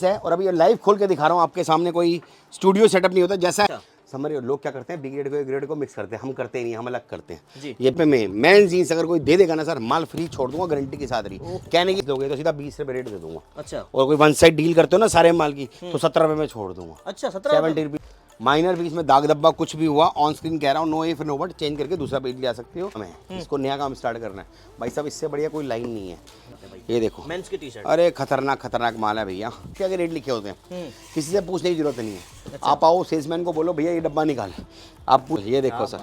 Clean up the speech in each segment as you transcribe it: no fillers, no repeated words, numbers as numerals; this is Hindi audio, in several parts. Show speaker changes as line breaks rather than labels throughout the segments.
है और अभी ये लाइव खोल के दिखा रहा हूँ आपके सामने। कोई स्टूडियो सेटअप नहीं होता जैसा समझ रहे हो। लोग क्या करते हैं, बी ग्रेड को ए ग्रेड को मिक्स करते हैं, हम करते ही नहीं, हम अलग करते हैं जी। ये पे मैं जीन्स अगर कोई दे देगा ना सर, माल फ्री छोड़ दूंगा गारंटी के साथ रही। कहने की दोगे तो सीधा 20 रुपए रेट दे दूंगा। अच्छा। और कोई वन साइड डील करते हो ना सारे माल की, तो 17 रुपए में छोड़ दूंगा। अच्छा, 70 रुपए। माइनर पीस में दाग धब्बा कुछ भी हुआ ऑन स्क्रीन कह रहा हूँ, no if no but, change करके दूसरा पीस ले आ सकते हो। हमें इसको नया काम स्टार्ट करना है भाई साहब, इससे बढ़िया कोई लाइन नहीं है। ये देखो मेंस की टी-शर्ट, अरे खतरनाक माल है भैया। क्या रेट लिखे होते हैं, किसी से पूछने की जरूरत नहीं है। अच्छा। आप आओ सेल्समैन को बोलो भैया ये डब्बा निकाल, आप ये देखो सर,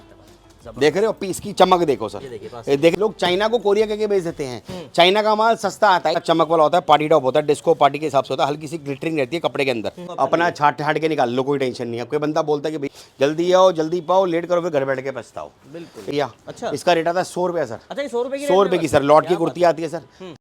देख रहे हो पीस की चमक देखो सर। ये देख, लोग चाइना को कोरिया के बेच देते हैं। चाइना का माल सस्ता आता है, चमक वाला होता है, पार्टी टॉप होता है, डिस्को पार्टी के हिसाब से होता है, हल्की सी ग्लिटरिंग रहती है कपड़े के अंदर। अपना छाट के निकाल लो, कोई टेंशन नहीं है। कोई बंदा बोलता है कि भाई जल्दी आओ जल्दी पाओ, लेट करो, फिर घर बैठ के पछताओ। बिल्कुल भैया। अच्छा, इसका रेट आता है 100 रुपया सर। अच्छा, 100 रुपए की सर लॉट की कुर्ती आती है सर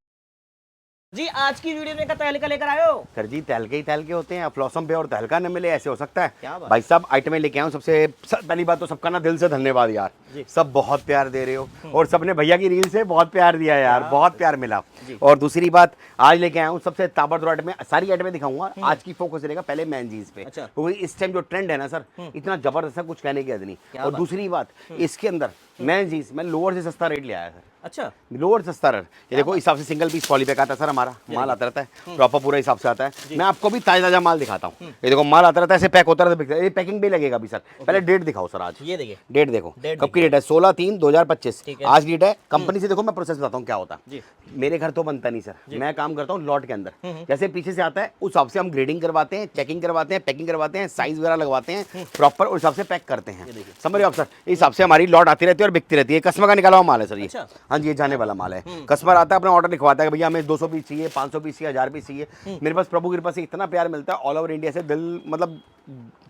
जी। आज की वीडियो में तहलका लेकर आए हो
सर जी। तहलके ही तहलके होते हैं, फ्लॉसम पे और तहलका न मिले, ऐसे हो सकता है भाई साहब। आइटमें लेके आऊँ, सबसे पहली बात तो सबका ना दिल से धन्यवाद यार, सब बहुत प्यार दे रहे हो और सबने भैया की रील से बहुत प्यार दिया यार, बहुत प्यार मिला। और दूसरी बात आज लेके आया हूँ सबसे ताबड़तोड़ आइटमें, सारी आइटमें दिखाऊंगा। आज की फोकस रहेगा पहले मैन जीन्स पे, क्योंकि इस टाइम जो ट्रेंड है ना सर, इतना जबरदस्त है कुछ कहने की हद नहीं। और दूसरी बात, इसके अंदर मैन जीन्स में लोअर से सस्ता रेट ले आया सर। अच्छा, लोअर सस्ता रेट। ये देखो हिसाब से सिंगल पीस पॉली पैक आता है सर, हमारा माल आता रहता है प्रॉपर पूरा हिसाब से आता है। मैं आपको भी ताजा माल दिखाता हूँ। ये देखो माल आता रहता है, ऐसे पैक होता रहता है, ये पैकिंग भी लगेगा भी सर। पहले डेट दिखाओ सर, आज ये देखिए डेट देखो कब की डेट है, 16/3/2025 आज डेट है। कंपनी से देखो, मैं प्रोसेस बताता हूँ क्या होता है। मेरे घर तो बनता नहीं सर, मैं काम करता हूँ लॉट के अंदर। जैसे पीछे से आता है उस हिसाब से हम ग्रेडिंग करवाते हैं, चेकिंग करवाते हैं, पैकिंग करवाते हैं, साइज वगैरह लगवाते हैं प्रॉपर, उस हिसाब से पैक करते हैं। समझ रहे हो आप सर, इस हिसाब से हमारी लॉट आती रहती है और बिकती रहती है। कस्टमर का निकाला हुआ माल है सर ये। हाँ जी, ये जाने वाला माल है। कस्टमर आता है, अपना ऑर्डर लिखवाता है कि भैया हमें 200 पीस चाहिए, 500 पीस चाहिए, 1000 पीस चाहिए। मेरे पास प्रभु कृपा से इतना प्यार मिलता है ऑल ओवर इंडिया से, दिल मतलब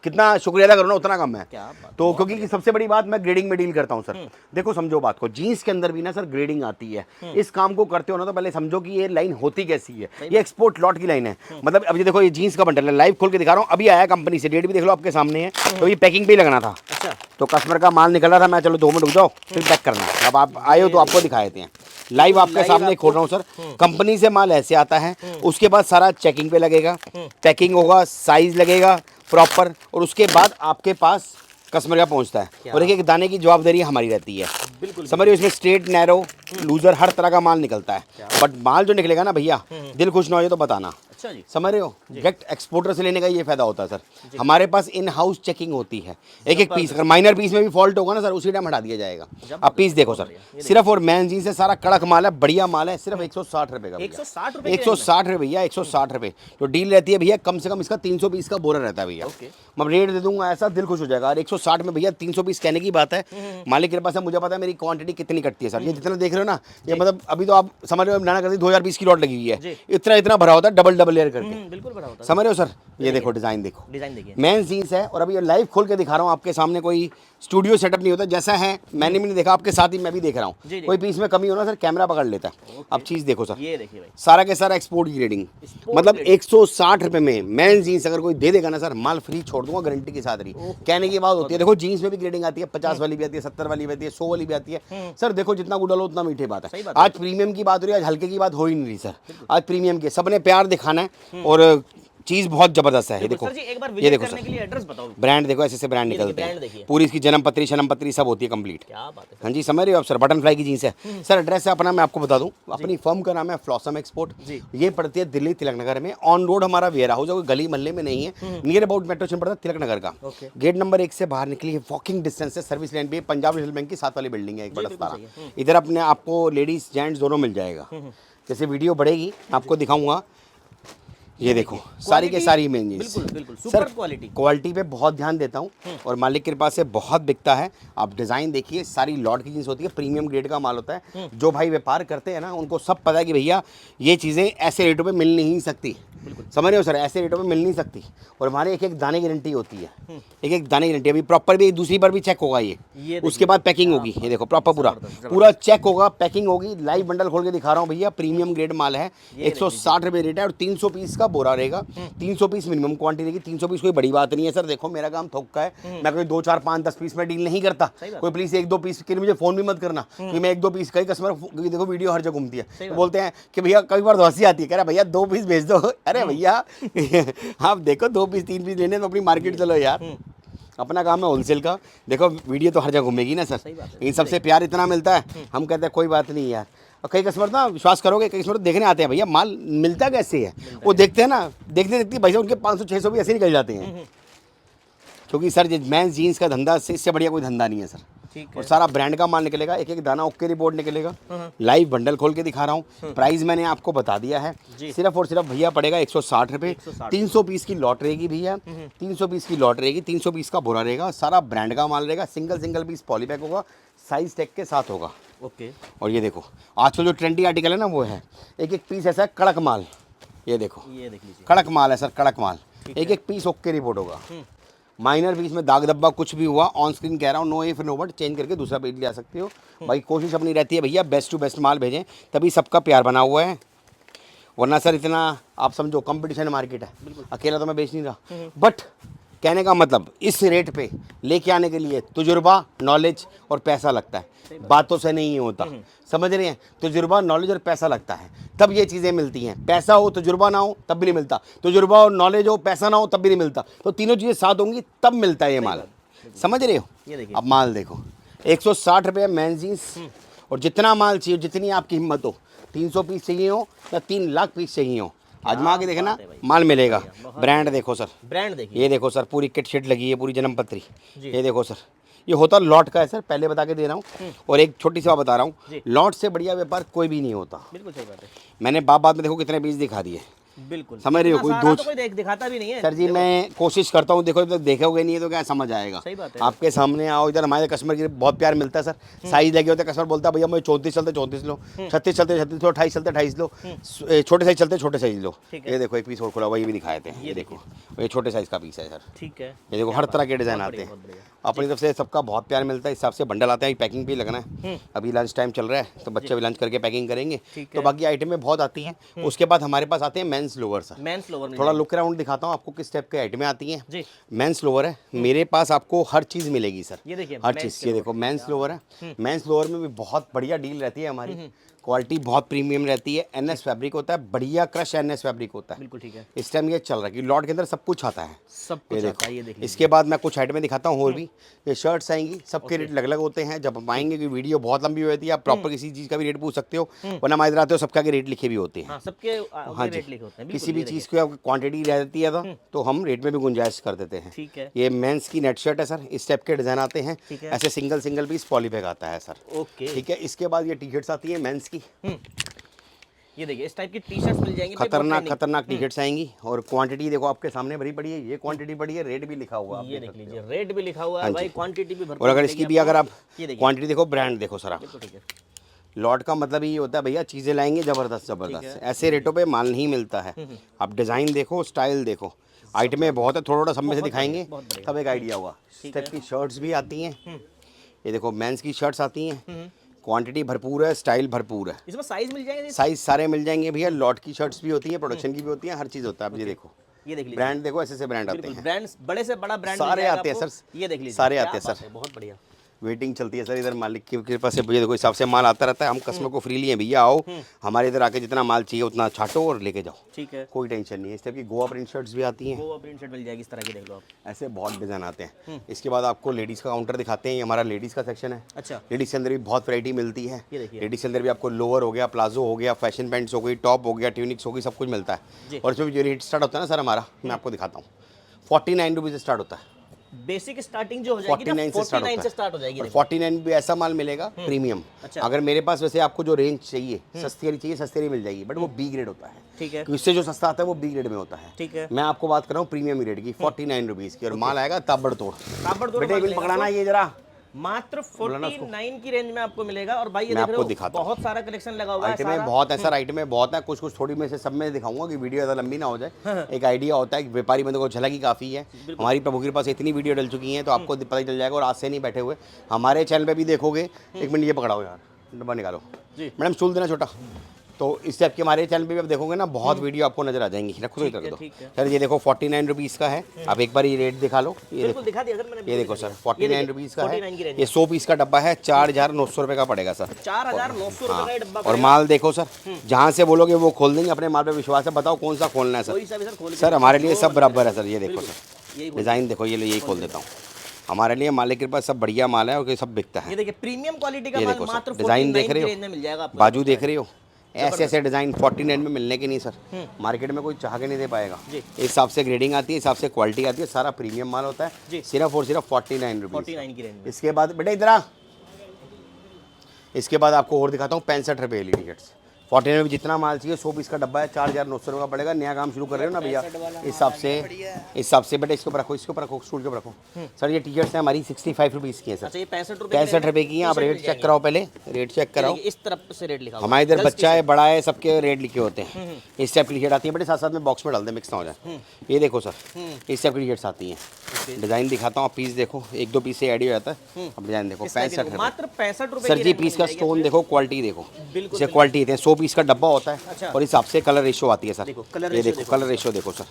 कितना शुक्रिया अदा करो ना उतना कम है। तो क्योंकि सबसे बड़ी बात, मैं ग्रेडिंग में डील करता हूँ सर। देखो समझो बात को, जीन्स के अंदर भी ना सर ग्रेडिंग आती है। इस काम को करते हो ना तो पहले समझो कि ये लाइन होती कैसी है। ये एक्सपोर्ट लॉट की लाइन है। मतलब अब ये देखो, ये जीन्स का बंडल है, लाइव खोल के दिखा रहा हूँ, अभी आया कंपनी से, डेट भी देख लो आपके सामने है। तो ये पैकिंग पे ही लगना था। अच्छा, तो कस्टमर का माल निकल रहा था, मैं चलो 2 मिनट रुक जाओ फिर पैक करना। अब आप आए हो तो आपको दिखा देते हैं, लाइव आपके सामने खोल रहा हूँ सर। कंपनी से माल ऐसे आता है, उसके बाद सारा चेकिंग पे लगेगा, पैकिंग होगा, साइज लगेगा प्रॉपर, और उसके बाद आपके पास कस्टमर का पहुंचता है। और एक दाने की जवाबदारी हमारी रहती है। बिल्कुल समझ रहे हो, इसमें स्ट्रेट नैरो लूजर हर तरह का माल निकलता है। बट माल जो निकलेगा ना भैया, दिल खुश ना हो तो बताना। अच्छा जी, समझ रहे हो, डायरेक्ट एक्सपोर्टर से लेने का ये फायदा होता है सर। हमारे पास इन हाउस चेकिंग होती है, एक एक पीस। अगर माइनर पीस में भी फॉल्ट होगा ना सर, उसी टाइम हटा दिया जाएगा। अब पीस देखो सर, सिर्फ और मैन जीन्स से सारा कड़क माल है, बढ़िया माल है, सिर्फ 160 रुपए का। 160 रुपए, 160 रुपए भैया, 160 रुपए। तो डील रहती है भैया, कम से कम इसका 300 पीस का बोरा रहता है भैया। मैं रेट दे दूंगा ऐसा, दिल खुश हो जाएगा। और 160 में भैया 300 पीस कहने की बात है, मालिक के पास है, मुझे पता है मेरी क्वांटिटी कितनी कटती है सर। ये जितना देख रहे हो ना, ये मतलब अभी तो आप समझ रहे हो, नाना करती 2000 पीस की लॉट लगी हुई है, इतना भरा होता है, डबल लेयर करके। समझ रहे हो सर, ये देखो डिजाइन देखो, डिजाइन देखिए, मेन जीन्स है और अभी ये लाइव खोल के दिखा रहा हूँ आपके सामने। कोई स्टूडियो सेटअप नहीं होता जैसा है, मैंने भी नहीं देखा, आपके साथ ही मैं भी देख रहा हूँ। कोई पीस में कमी हो ना सर, कैमरा पकड़ लेता है। अब चीज देखो सर, ये देखिए भाई, सारा के सारा एक्सपोर्ट की ग्रेडिंग, मतलब 160 रुपए में मैन जीन्स अगर कोई दे देगा ना सर, माल फ्री छोड़ दूंगा गारंटी के साथ रही। कहने की बात होती है। देखो जीन्स में भी ग्रेडिंग आती है, 50 वाली भी आती है, 70 वाली भी आती है, 100 वाली भी आती है सर। देखो जितना गुड़ डालो उतना मीठी बात है। आज प्रीमियम की बात हो रही है, आज हल्के की बात हो ही नहीं रही सर। आज प्रीमियम के सबने प्यार दिखाना है और चीज बहुत जबरदस्त है। ये देखो, ये देखो सर, ब्रांड देखो, ऐसे ब्रांड निकलते हैं, पूरी इसकी जन्म पत्री शनम पत्री सब होती है कंप्लीट। हाँ जी, समझ रहे हो आप सर, बटन फ्लाई की जीन्स है सर। एड्रेस है अपना, मैं आपको बता दूं, अपनी फर्म का नाम है फ्लॉसम एक्सपोर्ट। ये पड़ती है दिल्ली तिलक नगर में, ऑन रोड हमारा वेयर हाउस है, कोई गली महल्ले में नहीं है, नियर अबाउट मेट्रो स्टेशन पड़ता है तिलक नगर का। गेट नंबर 1 से बाहर निकली है, वॉकिंग डिस्टेंस है, सर्विस लाइन पे पंजाब नेशनल बैंक की साथ वाली बिल्डिंग है, एक बड़ा सारा। इधर अपने आपको लेडीज जेंट्स दोनों मिल जाएगा। जैसे वीडियो बढ़ेगी आपको दिखाऊंगा। ये देखो सारी के सारी मेन जीन्स, बिल्कुल सुपर क्वालिटी पे बहुत ध्यान देता हूँ और मालिक की कृपा से बहुत बिकता है। आप डिज़ाइन देखिए, सारी लॉट की जीन्स होती है, प्रीमियम ग्रेड का माल होता है। जो भाई व्यापार करते हैं ना, उनको सब पता है कि भैया ये चीज़ें ऐसे रेटों पे मिल नहीं सकती। समझ रहे हो सर, ऐसे रेटों पे मिल नहीं सकती। और हमारे एक एक दाने की गारंटी होती है, एक एक दाने की गारंटी। अभी प्रॉपर भी दूसरी बार भी चेक होगा ये उसके बाद पैकिंग होगी। ये देखो प्रॉपर पूरा चेक होगा, पैकिंग होगी। लाइव बंडल खोल के दिखा रहा हूँ भैया, प्रीमियम ग्रेड माल है, 160 रुपये रेट है और 300 पीस का बोरा रहेगा। 300 पीस मिनिमम क्वांटिटी रहेगी। 300 पीस कोई बड़ी बात नहीं है सर। देखो मेरा काम थोक का है, मैं कोई 2 4 5 10 पीस में डील नहीं करता। कोई प्लीज 1 2 पीस के लिए मुझे फोन भी मत करना कि मैं 1 2 पीस का ही कस्टमर। देखो वीडियो हर जगह घूमती है, बोलते हैं कि भैया कई बार हंसी आती है, कह रहा भैया 2 पीस भेज दो, अरे भैया आप देखो 2 पीस 3 पीस लेने तो अपनी मार्केट चलो यार, अपना काम है होलसेल का। देखो वीडियो तो हर जगह घूमेगी ना सर, इन सबसे प्यार इतना मिलता है, हम कहते हैं कोई बात नहीं यार। और कई कस्टमर ना विश्वास करोगे, कई कस्टमर देखने आते हैं भैया माल मिलता कैसे है, वो देखते हैं ना, देखते देखते भैया उनके 500-600 भी ऐसे निकल जाते हैं। क्योंकि सर मेंस जीन्स का धंधा इससे बढ़िया कोई धंधा नहीं है सर। और सारा ब्रांड का माल निकलेगा, एक एक दाना ओके रिपोर्ट निकलेगा। लाइव बंडल खोल के दिखा रहा हूँ। प्राइस मैंने आपको बता दिया है, सिर्फ और सिर्फ भैया पड़ेगा 160 रुपये। 300 पीस की लॉट रहेगी भैया, 300 पीस की लॉट रहेगी, 300 पीस का बोरा रहेगा, सारा ब्रांड का माल रहेगा, सिंगल पीस पॉलीबैग होगा, साइज टैग के साथ होगा।
ओके।
और ये देखो आजकल जो ट्रेंडी आर्टिकल है ना वो है, एक एक पीस ऐसा है कड़क माल, ये देखो,
ये देख लीजिए
कड़क माल है सर, कड़क माल, एक एक पीस ओके रिपोर्ट होगा। माइनर पीस में दाग धब्बा कुछ भी हुआ ऑन स्क्रीन कह रहा हूँ, no if no but, change करके दूसरा पीस ले आ सकते हो। भाई कोशिश अपनी रहती है भैया बेस्ट टू बेस्ट माल भेजें, तभी सबका प्यार बना हुआ है। वरना सर इतना आप समझो कंपटीशन मार्केट है, अकेला तो मैं बेच नहीं रहा। बट कहने का मतलब इस रेट पे लेके आने के लिए तजुर्बा, नॉलेज और पैसा लगता है, बातों से नहीं होता, समझ रहे हैं। तजुर्बा, नॉलेज और पैसा लगता है, तब ये चीज़ें मिलती हैं। पैसा हो तजुर्बा ना हो तब भी नहीं मिलता, तजुर्बा और नॉलेज हो पैसा ना हो तब भी नहीं मिलता, तो तीनों चीज़ें साथ होंगी तब मिलता है ये माल, समझ रहे हो। अब माल देखो 160 रुपये मेंस जीन्स, और जितना माल चाहिए, जितनी आपकी हिम्मत हो, 300 पीस चाहिए हो या 3 लाख पीस चाहिए हो, आजमा के देखना माल मिलेगा। ब्रांड देखो सर,
ब्रांड देखिए,
ये देखो सर, पूरी किट शिट लगी है, पूरी जन्म पत्री, ये देखो सर, ये होता लॉट का है सर, पहले बता के दे रहा हूँ। और एक छोटी सी बात बता रहा हूँ, लॉट से बढ़िया व्यापार कोई भी नहीं होता।
बिल्कुल सही बात है।
मैंने बात में देखो कितने पीस दिखा दिए,
बिल्कुल
समझ रहे हो, कोई दो
तो कोई दिखाता भी नहीं है
सर जी। मैं कोशिश करता हूँ, देखो जब देखोगे नहीं है तो क्या समझ आएगा।
सही बात है।
आपके सामने आओ इधर, हमारे कस्टमर की बहुत प्यार मिलता है सर। साइज लगे होते हैं, कस्टमर बोलता है भैया मुझे 34 चलते 34 लो, 36 चलते 36 लो, 28 चलते 28 लो, छोटे साइज चलते छोटे साइज लो। ये देखो एक पीस और खुला हुआ, ये भी दिखाए थे, ये देखो ये छोटे साइज का पीस है सर।
ठीक है,
ये देखो हर तरह के डिज़ाइन आते हैं, अपनी तरफ से सबका बहुत प्यार मिलता है। इस हिसाब से बंडल आते हैं, पैकिंग भी लगना है। अभी लंच टाइम चल रहा है तो बच्चे भी लंच करके पैकिंग करेंगे, तो बाकी आइटमें बहुत आती हैं। उसके बाद हमारे पास आते हैं men's lower sir.
Men's lower
थोड़ा लुक राउंड दिखाता हूँ आपको, किस टाइप के आइटमें आती हैं
जी।
मेंस लोअर है मेरे पास, आपको हर चीज़ मिलेगी सर,
ये देखिए
हर चीज़। ये देखो मेंस लोअर है, मेंस लोअर में भी बहुत बढ़िया डील रहती है हमारी, क्वालिटी बहुत प्रीमियम रहती है। एनएस फैब्रिक होता है, बढ़िया क्रश एनएस फैब्रिक होता है।
बिल्कुल ठीक है।
इस टाइम ये चल रहा है कि लॉट के अंदर सब कुछ आता है,
सब कुछ आता है, ये देखिए।
इसके बाद मैं कुछ आइटमें दिखाता हूँ और भी। ये शर्ट्स आएंगी, सबके रेट अलग अलग होते हैं। जब हम आएंगे कि वीडियो बहुत लंबी हो जाती है, आप प्रॉपर किसी चीज़ का भी रेट पूछ सकते हो, वरना हमारे इधर आते हो सबका के रेट लिखे भी होते हैं।
सबके
हाँ जी,
रेट लिखे होते हैं।
किसी भी चीज़ की क्वांटिटी रहती है तो हम रेट में भी गुंजाइश कर देते हैं।
ठीक है।
ये मेंस की नेट शर्ट है सर, इस टाइप के डिज़ाइन आते हैं,
ठीक है।
ऐसे सिंगल पीस पॉलीबैग आता है सर।
ओके,
ठीक है। इसके बाद ये टी शर्ट्स आती है मेंस की,
ये देखिए इस टाइप की टी शर्ट्स मिल जाएंगी,
खतरनाक टी शर्ट्स आएंगी। और क्वांटिटी देखो आपके सामने भरी पड़ी है, ये क्वांटिटी पड़ी है, रेट भी लिखा हुआ है,
ये देख लीजिए, रेट भी लिखा हुआ है भाई, क्वांटिटी भी भरपूर।
और अगर इसकी भी अगर आप
ये देखिए
क्वांटिटी देखो, ब्रांड देखो सर आप,
ठीक है।
लॉट का मतलब ये होता है भैया चीज़ें लाएंगे ज़बरदस्त, ऐसे रेटों पे माल नहीं मिलता है। आप डिज़ाइन देखो, स्टाइल देखो, आइटमें बहुत है, थोड़ा सब में से दिखाएंगे तब एक आइडिया होगा। इस टाइप की शर्ट्स भी आती हैं, ये देखो मेंस की शर्ट्स आती हैं, क्वांटिटी भरपूर है, स्टाइल भरपूर है।
इसमें साइज मिल जाएंगे,
साइज सारे मिल जाएंगे भैया। लॉट की शर्ट्स भी होती हैं, प्रोडक्शन की भी होती हैं, हर चीज़ होता है। आप ये देखो,
ये देख लीजिए
ब्रांड देखो, ऐसे ब्रांड आते हैं,
ब्रांड्स बड़े से बड़ा ब्रांड
सारे आते हैं सर।
ये देख लीजिए,
सारे आते हैं सर,
बहुत बढ़िया।
वेटिंग चलती है सर इधर, मालिक की कृपा से भैया देखो हिसाब से माल आता रहता है। हम कस्टमर को फ्रीली हैं भैया, आओ हमारे इधर आके जितना माल चाहिए उतना छाटो और लेके जाओ,
ठीक है,
कोई टेंशन नहीं है। इस टाइप की गोवा प्रिंट शर्ट्स भी आती हैं,
गोवा प्रिंट शर्ट मिल जाएगी, इस तरह की देख लो आप,
ऐसे बहुत डिज़ाइन आते हैं। इसके बाद आपको लेडीज़ का काउंटर दिखाते हैं, ये हमारा लेडीज़ का सेक्शन है।
अच्छा,
लेडीज़ के अंदर भी बहुत वैरायटी मिलती है।
ये देखिए,
लेडीज़ के अंदर भी आपको लोअर हो गया, प्लाजो हो गया, फैशन पैंट्स हो गई, टॉप हो गया, ट्यूनिक्स हो गई, सब कुछ मिलता है। और इसमें जो रेट स्टार्ट होता है ना सर हमारा, मैं आपको दिखाता हूँ, 49 रुपीज़ से स्टार्ट होता है।
बेसिक स्टार्टिंग जो हो जाएगी
49 से स्टार्ट
हो जाएगी।
49 भी ऐसा माल मिलेगा प्रीमियम।
अच्छा।
अगर मेरे पास वैसे आपको जो रेंज चाहिए, सस्ती वाली चाहिए, सस्ती मिल जाएगी, बट वो बी ग्रेड होता है।
ठीक है,
इससे जो सस्ता आता है वो बी ग्रेड में होता है।
ठीक है,
मैं आपको बात कर रहा हूँ प्रीमियम ग्रेड की, 49 रुपीज़ की, और माल आएगा ताबड़तोड़। बेटे बिल पकड़ाना ये जरा,
मात्र 49 की रेंज में आपको मिलेगा। और भाई ये
मैं
देख रहे
आपको
हो
दिखाता हूं।
बहुत सारा कलेक्शन लगा हुआ है,
आइटमें बहुत है सर, आइटमें बहुत है। कुछ थोड़ी में से सब में दिखाऊंगा कि वीडियो ज़्यादा लंबी ना हो जाए। एक आइडिया होता है कि व्यापारी बंदे को झलक ही काफ़ी है। हमारी प्रभु के पास इतनी वीडियो डल चुकी हैं तो आपको पता चल जाएगा। और आज से नहीं बैठे हुए, हमारे चैनल पर भी देखोगे। एक मिनट ये पकड़ाओ यार, डब्बा निकालो
जी।
मैडम, स्टूल देना छोटा, तो इस टाइप के हमारे चैनल पे भी आप देखोगे ना, बहुत वीडियो आपको नजर आ जाएंगी। रखो तो रख दो सर। ये देखो 49 रुपीज़ का है। आप एक बार ये रेट दिखा लो। ये देखो,
दिखा दिया सर मैंने।
ये देखो सर 49 रुपीज़ का है।
49 की रेंज।
ये 100 पीस का डब्बा है, 4,900 रुपये का पड़ेगा सर।
4,900 रुपये का डब्बा।
और माल देखो सर, जहाँ से बोलोगे वो खोल देंगे। अपने माल पे विश्वास है, बताओ कौन सा खोलना है सर। सर हमारे लिए सब बराबर है सर। ये देखो सर, डिज़ाइन देखो, ये लो यही खोल देता हूँ। हमारे लिए मालिक के पास सब बढ़िया माल है और सब बिकता है।
ये देखिए प्रीमियम क्वालिटी का
ये
माल
देखो
मात्र
सर, डिज़ाइन देख रहे
में मिल जाएगा
हो,
आपको।
बाजू देख रहे हो, ऐसे ऐसे डिज़ाइन 49 में मिलने के नहीं सर। मार्केट में कोई चाह के नहीं दे पाएगा। इस हिसाब से ग्रेडिंग आती है, हिसाब से क्वालिटी आती है, सारा प्रीमियम माल होता है। सिर्फ और सिर्फ 49 रुपीज़
49 की रेंज में।
इसके बाद बेटा इधर आ, इसके बाद आपको और दिखाता हूँ 65 रुपये एलईडी किट्स। 49 में जितना माल चाहिए 100 पीस का डब्बा है, 4,900 रुपये का पड़ेगा। नया काम शुरू कर रहे हो ना भैया, इस हिसाब से बेटा इसके ऊपर रखो, इसके ऊपर रखो, स्टूल के ऊपर रखो। सर ये टी शर्ट्स हैं हमारी 65 रुपीज़ की है सर।
अच्छा, ये 65
रुपये की हैं। आप रेट चेक कराओ, पहले रेट चेक कराओ।
इस तरफ से रेट लिखा हुआ
हमारे इधर बच्चा है, बड़ा है, सबके रेट लिखे होते हैं। इस टाइप की टी शर्ट आती है बेटे, साथ साथ में बॉक्स में डाल दे, मिक्स ना हो जाए। ये देखो सर, इस टाइप की टी शर्ट्स आती हैं। डिज़ाइन दिखाता हूँ, आप पीस देखो, एक दो पीस से ऐड हो जाता है। अब डिज़ाइन देखो 65
मात्र 65 रुपये।
सर जी पीस का स्टोन देखो, क्वालिटी देखो, जैसे क्वालिटी देते हैं। 100 पीस का डब्बा होता है।
अच्छा।
और इस हिसाब से कलर रेशो आती है सर।
ये देखो
कलर रेशो देखो सर,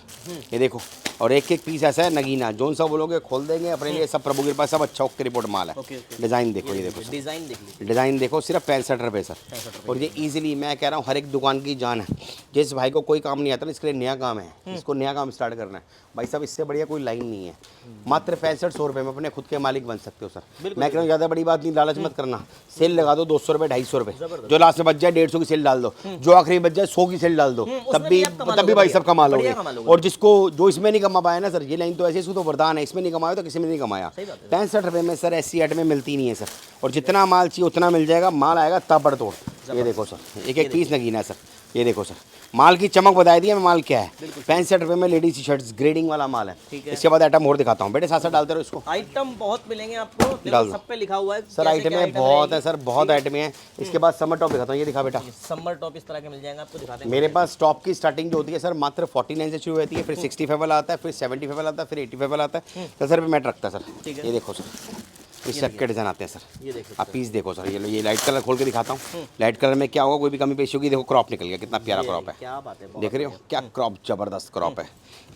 ये देखो। और एक एक पीस ऐसा है नगीना, जोन सा बोलोगे खोल देंगे अपने लिए। सब प्रभु के पास सब अच्छा ओके रिपोर्ट माल है। डिज़ाइन देखो, ये देखो
डिज़ाइन देख लीजिए,
डिज़ाइन देखो, सिर्फ 65 रुपये सर। और ये इजीली मैं कह रहा हूँ हर एक दुकान की जान है। जिस भाई को कोई काम नहीं आता ना, इसके लिए नया काम है, इसको नया काम स्टार्ट करना है भाई साहब, इससे बढ़िया कोई लाइन नहीं है। मात्र 6500 रुपये में अपने खुद के मालिक बन सकते हो सर। मैं कह रहा हूँ ज़्यादा बड़ी बात नहीं, लालच मत करना। सेल लगा दो 200 रुपये 250 रुपये, जो लास्ट में बच जाए 150 की सेल डाल दो, जो आखिरी बच जाए 100 की सेल डाल दो, तब भी भाई सब कमा लोगे। और जिसको जो इसमें नहीं कमा पाया ना सर, ये लाइन तो ऐसे इसको तो वरदान है, इसमें नहीं कमाया तो किसी में नहीं कमाया। 65 रुपये में सर ऐसी आइटमें मिलती नहीं है सर। और जितना माल चाहिए उतना मिल जाएगा, माल आएगा ताबड़ तोड़। ये देखो सर, एक एक पीस नगीना है सर। ये देखो सर, माल की चमक बता दी है माल क्या है। 65 रुपये में लेडीज टी शर्ट्स ग्रेडिंग वाला माल है। इसके बाद आइटम और दिखाता हूँ बेटे, साथ साथ डालते रहो इसको।
आइटम बहुत मिलेंगे आपको,
डाल दो,
सब पे लिखा हुआ है
सर। आइटमें बहुत है सर, बहुत आइटमें हैं। इसके बाद समर टॉप दिखाता हूँ, ये दिखा बेटा।
समर टॉप इस तरह के मिल जाएंगे आपको, दिखाते हैं।
मेरे पास टॉप की स्टार्टिंग जो होती है सर मात्र 49 से शुरू होती है, फिर 65 वाला आता है, फिर 75 वाला आता है, फिर 85 वाला आता है। 10 रुपये मैट रखता है सर। ये देखो सर, इस टाइप के डिज़ाइन आते हैं सर।
ये देखो
आप पीस देखो सर, ये लाइट कलर खोल के दिखाता हूँ। लाइट कलर में क्या होगा, कोई भी कमी पेशी होगी। देखो क्रॉप निकल गया, कितना प्यारा क्रॉप है,
क्या बात है,
देख रहे हो क्या क्रॉप, जबरदस्त क्रॉप है।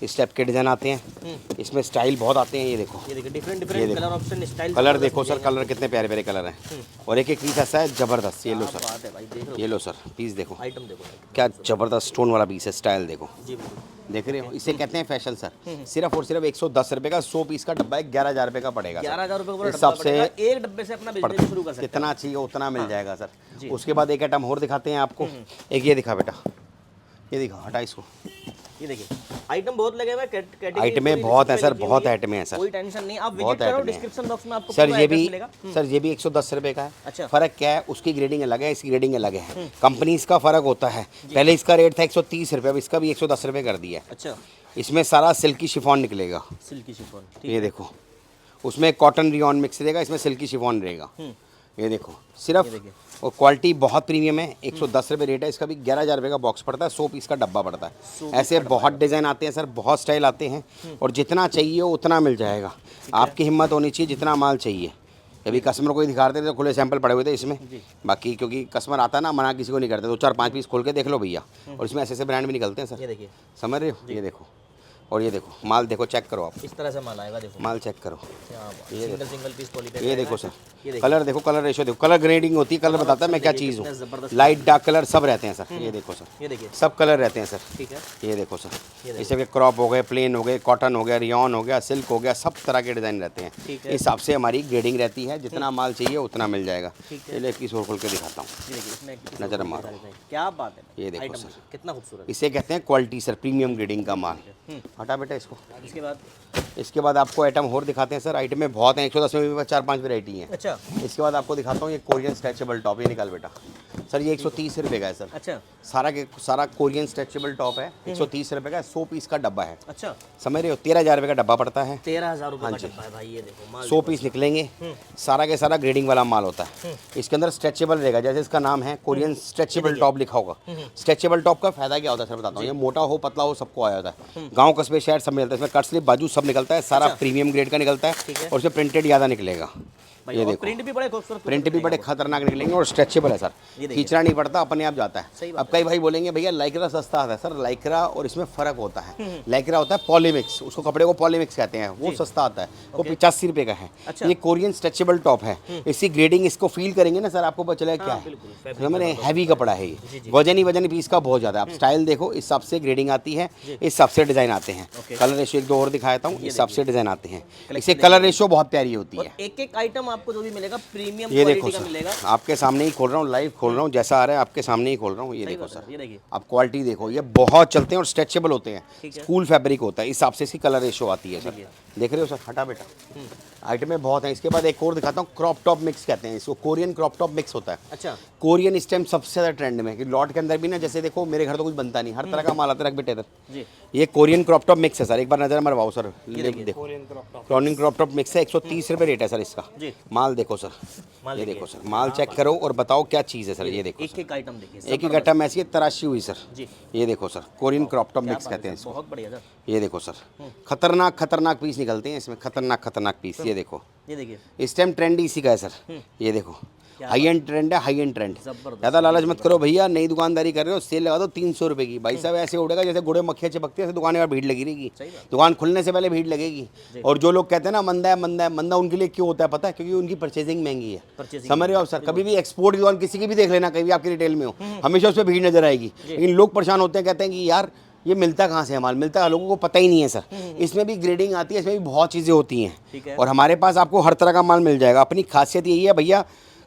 इस टाइप के डिज़ाइन आते हैं, इसमें स्टाइल बहुत आते हैं। ये देखो,
ये देखो different colour option, style
colour देखो सर, कलर कितने प्यारे प्यारे कलर हैं। और एक एक पीस ऐसा है जबरदस्त। ये लो सर, ये लो सर, पीस देखो,
आइटम देखो
क्या जबरदस्त स्टोन वाला पीस है। स्टाइल देखो,
जी बिल्कुल,
देख रहे हो, इसे कहते हैं फैशन सर। सिर्फ और सिर्फ 110 रुपये का 100 पीस का डब्बा है, 11,000 रुपये का पड़ेगा।
11,000 रुपये
इस हिसाब से
एक डब्बे से अपना बिजनेस शुरू कर सकते हैं।
कितना चाहिए उतना मिल जाएगा सर। उसके बाद एक आइटम और दिखाते हैं आपको। एक ये दिखा बेटा, ये दिखा, हटा इसको।
ये देखिए आइटम बहुत लगे हुए,
आइटमें बहुत है सर, बहुत आइटमें हैं सर,
कोई टेंशन नहीं। आप विजिट करो, डिस्क्रिप्शन बॉक्स में आपको
सर।
पूरा
ये
एड्रेस
भी
मिलेगा।
सर, ये भी 110 रुपये का है।
अच्छा।
फर्क क्या है, उसकी ग्रेडिंग अलग है, इसकी ग्रेडिंग अलग है। कंपनीज का फर्क होता है। पहले इसका रेट था 130 रुपये, अब इसका भी 110 रुपये कर दिया है।
अच्छा,
इसमें सारा सिल्की शिफॉन निकलेगा।
सिल्की शिफॉन,
ये देखो, उसमें कॉटन रियॉन मिक्स रहेगा, इसमें सिल्की शिफॉन रहेगा। ये देखो सिर्फ, और क्वालिटी बहुत प्रीमियम है। 110 रुपये रेट है इसका भी, 11,000 रुपये का बॉक्स पड़ता है, 100 पीस का डब्बा पड़ता है। ऐसे बहुत डिज़ाइन आते हैं सर, बहुत स्टाइल आते हैं। और जितना चाहिए उतना मिल जाएगा। आपकी हिम्मत होनी चाहिए, जितना माल चाहिए। अभी कस्टमर को ही दिखा रहे थे तो खुले सैंपल पड़े हुए थे इसमें। बाकी क्योंकि कस्टमर आता है ना, मना किसी को नहीं करते। 2-4-5 पीस खोल के देख लो भैया। और इसमें ऐसे ऐसे ब्रांड भी निकलते हैं सर,
ये देखिए,
समझ रहे हो। ये देखो, और ये देखो माल देखो, चेक करो आप,
इस तरह से माल आएगा। देखो
माल चेक करो,
सिंगल सिंगल पीस पॉलीपेपर।
ये देखो सर, कलर देखो, कलर रेशो देखो, कलर ग्रेडिंग होती है। कलर बताता है मैं क्या चीज़ हूँ। लाइट डार्क कलर सब रहते हैं सर। ये देखो सर,
ये देखिए
सब कलर रहते हैं सर।
ठीक है,
ये देखो सर, इसे के क्रॉप हो गए, प्लेन हो गए, कॉटन हो गया, रियॉन हो गया, सिल्क हो गया, सब तरह के डिज़ाइन रहते हैं। इस हिसाब से हमारी ग्रेडिंग रहती है। जितना माल चाहिए उतना मिल जाएगा। चलिए एक पीस और खोल के दिखाता हूँ, नज़र मारो।
क्या बात है,
ये देखो सर,
कितना खूबसूरत।
इसे कहते हैं क्वालिटी सर, प्रीमियम ग्रेडिंग का माल। हटा बेटा इसको।
इसके
बाद आपको आइटम और दिखाते हैं सर। आइटम में बहुत हैं, 110 में भी 4-5 वैरायटी हैं।
अच्छा,
इसके बाद आपको दिखाता हूँ ये कोरियन स्ट्रेचेबल टॉप। ये निकाल बेटा सर, ये 130 रुपये का है सर।
अच्छा,
सारा कोरियन स्ट्रेचेबल टॉप है, 130 रुपये का, 100 पीस का डब्बा है।
अच्छा,
समझ रहे हो, 13,000 रुपये का डब्बा पड़ता है।
13,000 रुपये का डब्बा है भाई। ये देखो माल
100 पीस निकलेंगे, सारा के सारा ग्रेडिंग वाला माल होता है। इसके अंदर स्ट्रेचेबल रहेगा, जैसे इसका नाम है कोरियन स्ट्रेचेबल टॉप लिखा होगा। स्ट्रेचेबल टॉप का फायदा क्या होता है सर, बताता हूँ। ये मोटा हो पतला हो सबको आया होता है। गाँव कस्बे शहर सब मिलता है। इसमें कट स्लीव बाजू सब निकलता है, सारा प्रीमियम ग्रेड का निकलता है। और उसमें प्रिंटेड ज़्यादा निकलेगा।
भाई,
ये
और
देखो
प्रिंट भी बड़े खूबसूरत
प्रिंट भी बड़े खतरनाक निकलेंगे और स्ट्रेचेबल है सर,
ये देखिए।
खींचना नहीं पड़ता, अपने आप जाता
सही
है।
बात
अब कई भाई बोलेंगे भैया लाइक्रा सस्ता आता है, सर लाइक्रा और इसमें फ़र्क होता है। लाइक्रा होता है पॉलीमिक्स, उसको कपड़े को पॉलीमिक्स कहते हैं, वो सस्ता आता है, वो 85 रुपये का है।
अच्छा।
ये कोरियन स्ट्रेचेबल टॉप है, इसकी ग्रेडिंग इसको फील करेंगे ना सर, आपको पता चलेगा क्या है।
बिल्कुल, fabric
समझ रहे हैं, हैवी कपड़ा है ये, वजन पीस का बहुत ज़्यादा। आप स्टाइल देखो, इस हिसाब से ग्रेडिंग आती है, इस हिसाब से डिज़ाइन आते हैं। कलर रेशो एक दो और दिखाता हूँ, इस हिसाब से डिज़ाइन आते हैं। इससे कलर रेशो बहुत प्यारी होती है।
एक एक आइटम आपको जो भी मिलेगा प्रीमियम
ये देखो
क्वालिटी का मिलेगा।
सर, आपके सामने ही खोल रहा हूँ, लाइव खोल रहा हूँ, जैसा आ रहा है आपके सामने ही खोल रहा हूँ। ये देखो सर,
ये देखिए,
आप क्वालिटी देखो, ये बहुत चलते हैं और स्ट्रेचेबल होते हैं, स्कूल फैब्रिक होता है, इस हिसाब से इसकी कलर रेशो आती है सर। देख रहे हो सर, हटा बेटा, आइटमें बहुत हैं। इसके बाद एक और दिखाता हूँ, क्रॉप टॉप मिक्स कहते हैं इसको, कोरियन क्रॉप टॉप मिक्स होता है।
अच्छा,
कोरियन इस टाइम सबसे ज़्यादा ट्रेंड में है कि लॉट के अंदर भी ना, जैसे देखो मेरे घर तो कुछ बनता नहीं, हर तरह का माल आता है, रख बेटे इधर।
जी,
ये कोरियन क्रॉप टॉप मिक्स है सर, एक बार नजर मरवाओ सर।
देखिए,
देखो कोरियन क्रॉप टॉप मिक्स है, 130 रुपये रेट है सर इसका।
जी।
माल देखो सर,
माल
ये
देखिए।
देखो सर, माल चेक करो और बताओ क्या चीज़ है सर। ये देखो
एक एक आइटम देखिए,
एक एक आइटम ऐसी है तराशी हुई सर।
जी।
ये देखो sir, Korean crop top mix कहते हैं इसको।
बहुत बढ़िया सर।
ये देखो सर, खतरनाक खतरनाक पीस निकलते हैं इसमें, खतरनाक पीस। ये देखो,
ये देखिए,
इस टाइम ट्रेंड इसी का है सर। ये देखो, हाई एंड ट्रेंड है, हाई एंड ट्रेंड।
जबरदस्त।
ज़्यादा लालच मत करो भैया, नई दुकानदारी कर रहे हो, सेल लगा दो 300 रुपये की। भाई साहब ऐसे उड़ेगा जैसे गुड़े मक्खियाँ चिपकती है, ऐसे दुकान में भीड़ लगी रहेगी। दुकान खुलने से पहले भीड़ लगेगी। और जो लोग कहते हैं ना मंदा है मंदा है, मंदा उनके लिए क्यों होता है पता है? क्योंकि उनकी परचेजिंग महंगी है। समझ रहे हो आप सर? कभी भी एक्सपोर्ट की दुकान किसी की भी देख लेना, कहीं भी आपकी रिटेल में हो, हमेशा उस पर भीड़ नजर आएगी। लेकिन लोग परेशान होते हैं, कहते हैं कि यार ये मिलता कहाँ से है माल, मिलता है, लोगों को पता ही नहीं है सर। इसमें भी ग्रेडिंग आती है, इसमें भी बहुत चीज़ें होती हैं, और हमारे पास आपको हर तरह का माल मिल जाएगा। अपनी खासियत यही है भैया,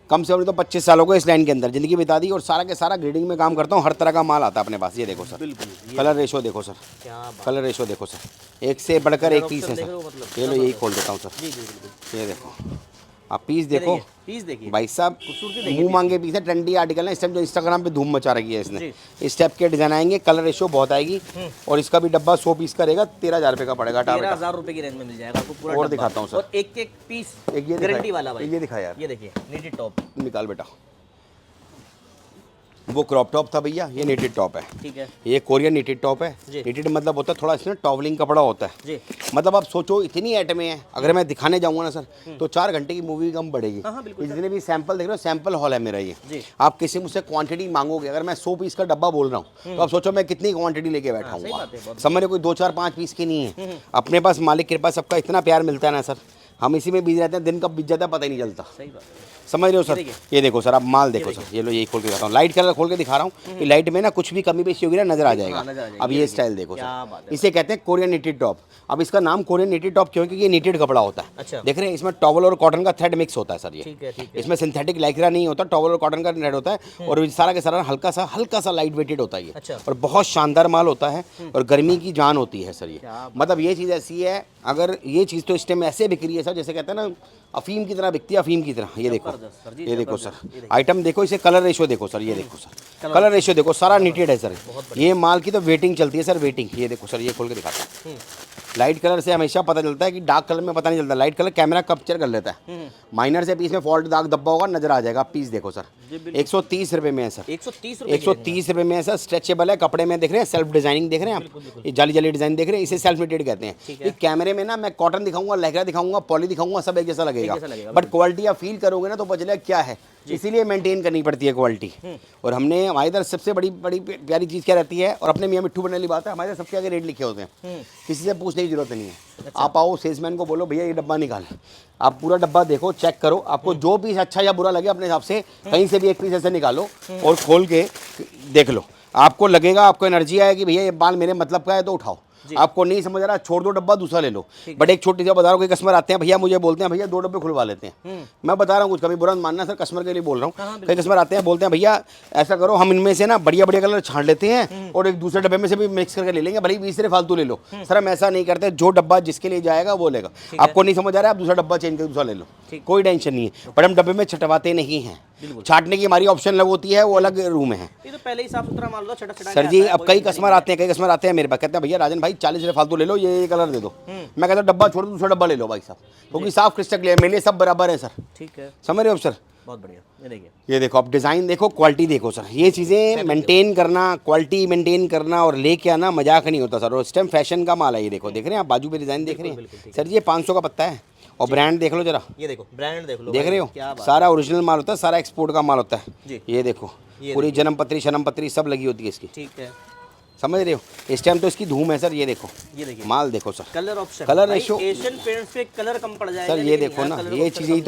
कम से कम तो 25 सालों को इस लाइन के अंदर ज़िंदगी बिता दी, और सारा के सारा ग्रेडिंग में काम करता हूँ, हर तरह का माल आता है अपने पास। ये देखो सर, कलर रेशो देखो सर, कलर रेशो देखो सर, एक से बढ़कर एक पीस है सर। ये लो, यही खोल देता हूँ सर। ये देखो, आप पीस देखो,
पीस देखिए
भाई साहब, मुंह मांगे पीस है, ट्रेंडी आर्टिकल है इस टाइम, जो इंस्टाग्राम पे धूम मचा रही है इसने। इस टाइप के डिजाइन आएंगे, कलर रेशियो बहुत आएगी, और इसका भी डब्बा 100 पीस का रहेगा, 13,000 रुपये का पड़ेगा।
13,000 रुपए की रेंज में मिल जाएगा आपको पूरा
और
डब्बा।
दिखाता हूँ सर,
और एक एक पीस
एक ये
गारंटी वाला भाई।
ये दिखा यार,
ये देखिए नीटेड टॉप,
निकाल बेटा। वो क्रॉप टॉप था भैया, ये नीटेड टॉप है।
ठीक है,
ये कोरियन नीटेड टॉप है।
जी।
नीटेड मतलब होता है थोड़ा इसमें टॉवलिंग कपड़ा होता है।
जी।
मतलब आप सोचो इतनी आइटमें हैं, अगर मैं दिखाने जाऊंगा ना सर तो 4 घंटे की मूवी कम पड़ेगी।
हाँ, बिल्कुल
जितने भी सैंपल देख रहे हो, सैंपल हॉल है मेरा ये।
जी।
आप किसी मुझसे क्वांटिटी मांगोगे, अगर मैं 100 पीस का डब्बा बोल रहा हूँ तो आप सोचो मैं कितनी क्वांटिटी लेके बैठा
सही
हूँ।
बात है, बहुत
समझ रहे, कोई 2, 4, 5 पीस की नहीं है। अपने पास मालिक के पास सबका इतना प्यार मिलता है ना सर, हम इसी में बिजी रहते हैं, दिन कब बीत जाता है पता ही नहीं चलता।
सही बात है।
समझ रहे हो सर? ये देखो सर, आप माल देखो सर, ये लो, यही खोल के दिखाता हूँ, लाइट कलर खोल के दिखा रहा हूँ कि लाइट में ना कुछ भी कमी पेशी होगी ना नजर आ जाएगा। अब ये स्टाइल देखो सर, इसे कहते हैं कोरियन नीटेड टॉप। अब इसका नाम कोरियन नीटेड टॉप क्यों है? क्योंकि ये नीटेड कपड़ा होता है।
अच्छा।
देख रहे हैं, इसमें टॉवल और कॉटन का थ्रेड मिक्स होता है सर। ये
ठीक है, ठीक है।
इसमें सिंथेटिक लाइक्रा नहीं होता, टॉवल और कॉटन का थ्रेड होता है, और सारा के सारा हल्का सा लाइट वेटेड होता है ये।
अच्छा।
और बहुत शानदार माल होता है, और गर्मी की जान होती है सर ये। मतलब ये चीज़ ऐसी है, अगर ये चीज़ तो इस टाइम ऐसे बिक रही है सर, जैसे कहते हैं ना अफीम की तरह बिकती है, अफीम की तरह। ये देखो, ये देखो सर, आइटम देखो, इसे कलर रेशियो देखो सर। ये देखो सर, कलर रेशियो देखो, सारा नीटेड है सर। ये माल की तो वेटिंग चलती है सर, वेटिंग। ये देखो सर, ये खोल के दिखाता हूँ। लाइट कलर से हमेशा पता चलता है कि डार्क कलर में पता नहीं चलता, लाइट कलर कैमरा कैप्चर कर लेता है। माइनर से पीस में फॉल्ट दाग धब्बा होगा, नजर आ जाएगा। पीस देखो सर, 130 रुपये में है सर, 130 रुपये में है सर। स्ट्रेचेबल है, कपड़े में देख रहे हैं, सेल्फ डिजाइनिंग देख रहे हैं आप, ये जाली जाली डिजाइन देख रहे हैं, इसे सेल्फ नीटेड कहते हैं। ये कैमरे में ना मैं कॉटन दिखाऊंगा, लहरा दिखाऊंगा, पॉली दिखाऊंगा, सब एक जैसा लगेगा, बट क्वालिटी आप फील करोगे ना तो पता चलेगा क्या है। इसीलिए मेंटेन करनी पड़ती है क्वालिटी। और हमने हमारी इधर सबसे बड़ी प्यारी चीज़ क्या रहती है, और अपने मियाँ मिट्ठू बनने वाली बात है, हमारे सबके आगे रेट लिखे होते हैं, किसी से पूछने की जरूरत नहीं है। आप आओ, सेल्समैन को बोलो भैया ये डब्बा निकाल, आप पूरा डब्बा देखो, चेक करो, आपको जो पीस अच्छा या बुरा लगे अपने हिसाब से कहीं से भी एक पीस ऐसे निकालो और खोल के देख लो। आपको लगेगा, आपको एनर्जी आएगी भैया ये बाल मेरे मतलब का है तो उठाओ। आपको नहीं समझ रहा, छोड़ दो डब्बा, दूसरा ले लो। बट एक छोटी सी बता रहा हूँ, कोई कस्टमर आते हैं भैया, मुझे बोलते हैं भैया 2 डब्बे खुलवा लेते हैं। मैं बता रहा हूँ, कुछ कभी बुरा मानना सर, कस्टमर के लिए बोल रहा हूँ। कई कस्टमर आते हैं, बोलते हैं भैया ऐसा करो, हम इनमें से ना बढ़िया बढ़िया कलर छांट लेते हैं और एक दूसरे डब्बे में से भी मिक्स करके ले लेंगे, भले ही 20 फालतू ले लो। सर हम ऐसा नहीं करते, जो डब्बा जिसके लिए जाएगा वो लेगा। आपको नहीं समझ आ रहा है, आप दूसरा डब्बा चेंज कर दूसरा ले लो, कोई टेंशन नहीं है। पर हम डब्बे में छटवाते नहीं हैं, छाटने की हमारी ऑप्शन अलग होती है, वो अलग रूम है।
ये तो पहले ही साफ सुथरा माल होता, छटा
सर जी, अब कई कस्टमर आते हैं मेरे पास, कहते हैं भैया राजन भाई 40 रुपये फालतू ले लो, ये कलर दे दो। मैं कहता हूँ डब्बा छोड़ दो, दूसरा डब्बा ले लो भाई साहब, क्योंकि साफ क्रिस्टल क्लियर, मेरे लिए सब बराबर है सर।
ठीक है,
समझ रहे हो सर?
बहुत बढ़िया, ये देखिए।
ये देखो, अब डिज़ाइन देखो, क्वालिटी देखो सर। ये चीज़ें मेंटेन करना, क्वालिटी मेंटेन करना और लेके आना मजाक नहीं होता सर। और इस टाइम फैशन का माल है ये। देखो, देख रहे हैं आप बाजू पे डिज़ाइन देख रहे हैं सर। ये 500 का पत्ता है। और ब्रांड देख लो जरा,
ये देखो ब्रांड देख लो,
देख रहे हो,
क्या बात
सारा ओरिजिनल माल होता है, सारा एक्सपोर्ट का माल होता है
जी।
ये देखो, पूरी जन्म पत्री शनम पत्री सब लगी होती है इसकी,
ठीक है,
समझ रहे हो। इस टाइम तो इसकी धूम है सर। ये देखो,
ये देखिए
माल देखो sir,
colour option,
colour ratio
Asian paints पे कलर कम पड़ जाएगा
सर। ये देखो ना, ये चीज़ यही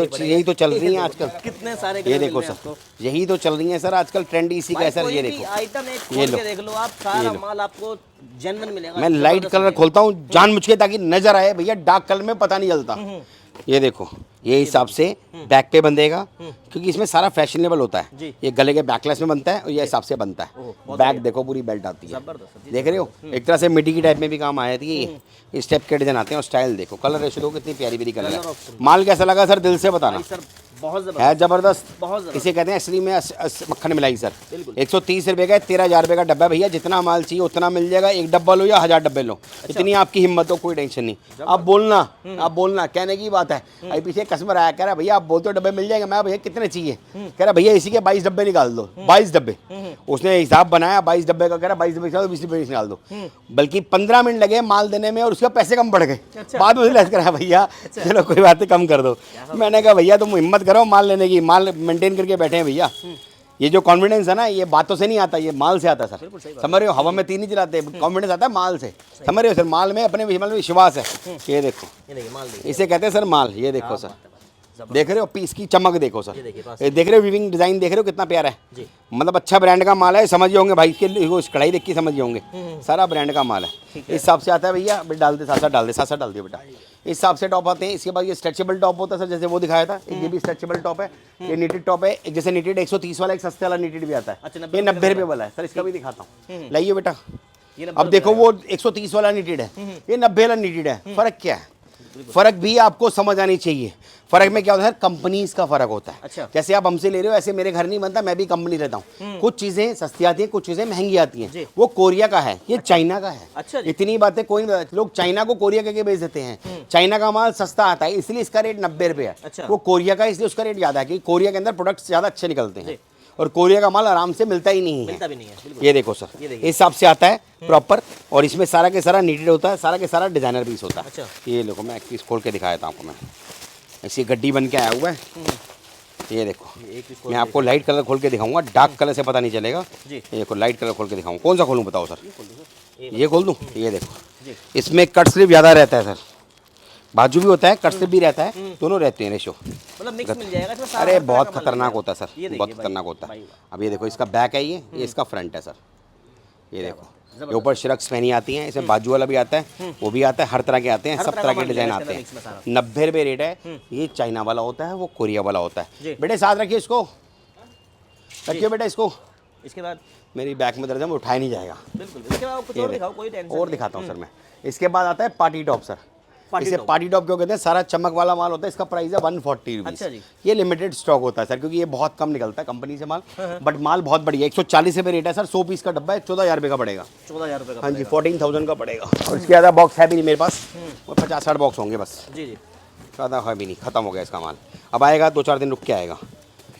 तो चल रही है आजकल।
कितने सारे
ये देखो सर, यही तो चल रही है सर आजकल, ट्रेंड इसी का है सर। ये देखो
आइटम एक खोल के देख लो आप, सारा माल आपको जेन्युइन मिलेगा।
मैं लाइट कलर खोलता हूँ जानबूझ के ताकि नजर आए भैया, डार्क कलर में पता नहीं चलता। ये देखो, ये हिसाब से बैक पे बंधेगा क्योंकि इसमें सारा फैशनेबल होता है। ये गले के बैकलेस में बनता है और ये हिसाब से बनता है। बैक देखो, पूरी बेल्ट आती है, देख रहे हो। एक तरह से मिट्टी की टाइप में भी काम आया थी ये। इस टाइप के डिजाइन आते हैं। और स्टाइल देखो, कलर रेशो देखो, कितनी प्यारी प्यारी कलर है। माल कैसा लगा सर, दिल से बताना।
बहुत
है जबरदस्त,
बहुत
इसे कहते हैं असली में मक्खन मिलाई सर। 130 रुपये का 13,000 रुपये का डब्बा भैया। जितना माल चाहिए उतना मिल जाएगा। एक डब्बा लो या 1000 डब्बे लो, इतनी आपकी हिम्मत हो, कोई टेंशन नहीं। आप बोलना कहने की बात है। अभी पीछे कस्टमर आया, कह रहा भैया आप बोलते हो डब्बे मिल जाएंगे। मैं भैया कितने चाहिए, कह रहा भैया इसी के 22 डब्बे निकाल दो। 22 डब्बे उसने हिसाब बनाया, 22 डब्बे का, कह रहा 22 डब्बे निकाल दो, 20 डब्बे निकाल दो। बल्कि 15 मिनट लगे माल देने में और उसके पैसे कम बढ़ गए। बाद में लेस करा भैया, चलो कोई बात नहीं, कम कर दो। मैंने कहा भैया तुम हिम्मत करो माल लेने की, माल मेंटेन करके बैठे हैं भैया। ये जो कॉन्फिडेंस है ना, ये बातों से नहीं आता, ये माल से आता है सर। समझ रहे हो, हवा में तीर नहीं चलाते, कॉन्फिडेंस आता है माल से। समझ रहे हो सर, माल में अपने विश्वास है। ये देखो, इसे कहते हैं सर माल। ये देखो सर, देख रहे हो पीस की चमक देखो सर। ये देख रहे हो, वीविंग डिजाइन देख रहे हो कितना प्यारा है। मतलब अच्छा ब्रांड का माल है, समझ होंगे भाई के लिए। कढ़ाई देख के समझ होंगे, सारा ब्रांड का माल है। इस हिसाब से आता है भैया। डाल दे, साथ डाल दे, साथ डाल दिए बेटा। इस हिसाब से टॉप आते हैं। इसके बाद ये स्ट्रेचेबल टॉप होता है सर, जैसे वो दिखाया था। ये भी स्ट्रेचेबल टॉप है। ये नीटेड टॉप है। एक जैसे नीटेड 130 वाला, एक सस्ते वाला नीटेड भी आता है। ये 90 रुपये वाला है सर। इसका भी दिखाता हूँ, लाइए बेटा। अब देखो, वो 130 वाला नीटेड है, ये 90 वाला नीटेड है। फर्क क्या है? फर्क भी आपको समझ आनी चाहिए। फर्क में क्या होता है, कंपनीज का फर्क होता है।
अच्छा।
जैसे आप हमसे ले रहे हो, ऐसे मेरे घर नहीं बनता, मैं भी कंपनी रहता हूँ। कुछ चीजें सस्ती आती है, कुछ चीजें महंगी आती हैं। वो कोरिया का है, ये चाइना का है।
अच्छा।
इतनी बातें कोई नहीं, लोग चाइना को कोरिया के बेच देते हैं। चाइना का माल सस्ता आता है, इसलिए इसका रेट 90 रुपये है।
अच्छा।
वो कोरिया का, इसलिए उसका रेट ज्यादा है क्योंकि कोरिया के अंदर प्रोडक्ट्स ज्यादा अच्छे निकलते हैं। और कोरिया का माल आराम से मिलता ही नहीं है। ये देखो सर, इस हिसाब से आता है प्रॉपर। और इसमें सारा के सारा नीटेड होता है, सारा के सारा डिजाइनर पीस होता है।
अच्छा।
ये देखो, मैं एक पीस खोल के दिखाया था आपको। मैं ऐसी गड्डी बन के आया हुआ है। ये देखो, मैं आपको लाइट कलर खोल के दिखाऊंगा, डार्क कलर से पता नहीं चलेगा। ये देखो, लाइट कलर खोल के दिखाऊंगा। कौन सा खोलूँ बताओ सर? ये खोल दूँ? ये देखो, इसमें कट स्लिप ज़्यादा रहता है सर। बाजू भी होता है, कट स्लिप भी रहता है, दोनों रहते हैं रेशो।
मतलब मिक्स मिल जाएगा इसमें सारा।
अरे बहुत खतरनाक होता है सर, बहुत खतरनाक होता है। अब ये देखो, इसका बैक है, ये इसका फ्रंट है सर। ये देखो, ये ऊपर श्रक्स पहनी आती हैं। इसमें बाजू वाला भी आता है, वो भी आता है, हर तरह के आते हैं, सब तरह के डिजाइन आते हैं। 90 रुपये रेट है। ये चाइना वाला होता है, वो कोरिया वाला होता है। बेटे साथ रखिए इसको, रखिए बेटा इसको।
इसके बाद
मेरी बैक में दर्द है, उठाया नहीं जाएगा।
बिल्कुल। इसके बाद कुछ और दिखाओ, कोई टेंशन
और दिखाता हूँ सर मैं। इसके बाद आता है पार्टी टॉप सर। इसे पार्टी टॉप क्यों कहते हैं? सारा चमक वाला माल होता है। इसका प्राइस है 140 रुपीज़।
अच्छा जी।
ये लिमिटेड स्टॉक होता है सर, क्योंकि ये बहुत कम निकलता है कंपनी से माल। बट माल बहुत बढ़िया। 140 रुपये रेट है सर। 100 पीस का डब्बा है, 14,000 रुपये का पड़ेगा।
14,000 रुपये का?
हाँ जी, 14,000 का पड़ेगा। और इसके ज़्यादा बॉक्स है भी नहीं मेरे पास, वो 50-60 बॉक्स होंगे बस।
जी जी।
ज़्यादा है भी नहीं, खत्म हो गया इसका माल। अब आएगा 2-4 दिन रुक के आएगा।